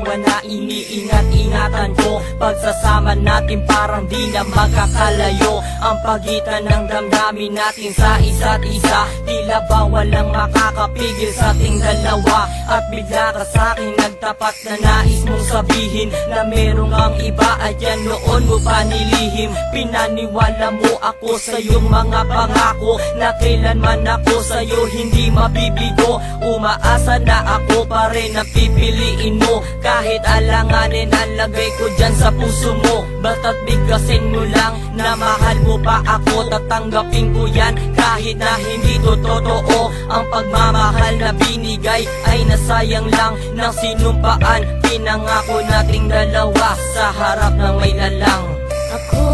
buwan na iniingat-ingatan ko. Pagsasama natin parang di na magkakalayo. Ang pagitan ng damdamin natin sa isa't isa, tila ba walang makakapigil sa ating dalawa. At bigla ka sa'kin nagtapat na nais mong sabihin na merong ang iba at yan noon mo pa nilihim. Pinaniwala mo ako sa iyong mga pangako na kailanman ako sa'yo hindi mabibigo. Umaasa na ako pa rin ang pipiliin mo, kahit alanganin ang lagay ko dyan sa puso mo. Basta't bigkasin mo lang na mahal mo pa ako, tatanggapin ko yan kahit na hindi to totoo. Ang pagmamahal na binigay ay nasayang lang ng sinumpaan. Pinangako nating dalawa sa harap ng may lalang. Ako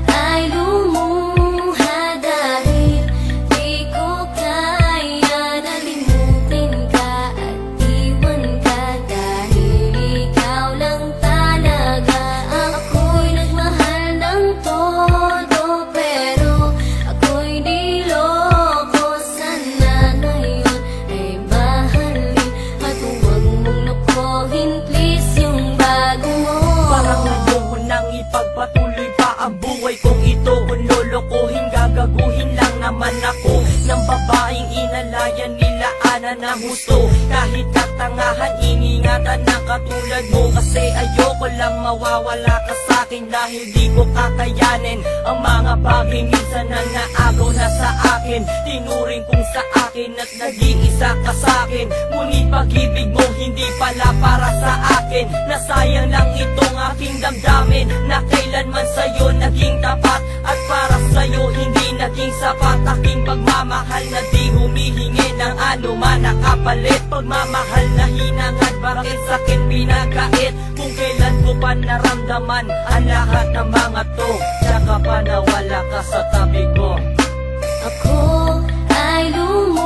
ay lumuha dahil di ko kaya nalimutin ka at iwan ka, dahil ikaw lang talaga. Ako'y nagmahal ng todo pero ako'y niloko. Sana ngayon ay mahalin at huwag mong lokohin please yung bago mo. Parang ayoko nang ipagpatuloy pa ang buhay kong ito. Kung lolokohin, gagaguhin lang naman ako ng babaeng inalayan nila ana ng gusto. Kahit katangahan, iningatan ng katulad mo, kasi ayoko lang mawawala ka sa'kin dahil di ko kakayanin ang mga bagay minsan na naagaw na sa akin. Tinuring kong sa akin at nag-iisa ka sa'kin, ngunit pag-ibig mo hindi pala para sa akin. Nasayang lang itong aking damdamin na kailanman sa'yo naging tapat, at para sa'yo hindi naging sapat. Aking pagmamahal na di humihingi ng anuman na kapalit. Pagmamahal na hinangad, bakit sa'kin pinagkait? Kung kailan ko pa naramdaman ang lahat ng mga to, tsaka pa nawala ka sa tabi ko. Ako ay lumuha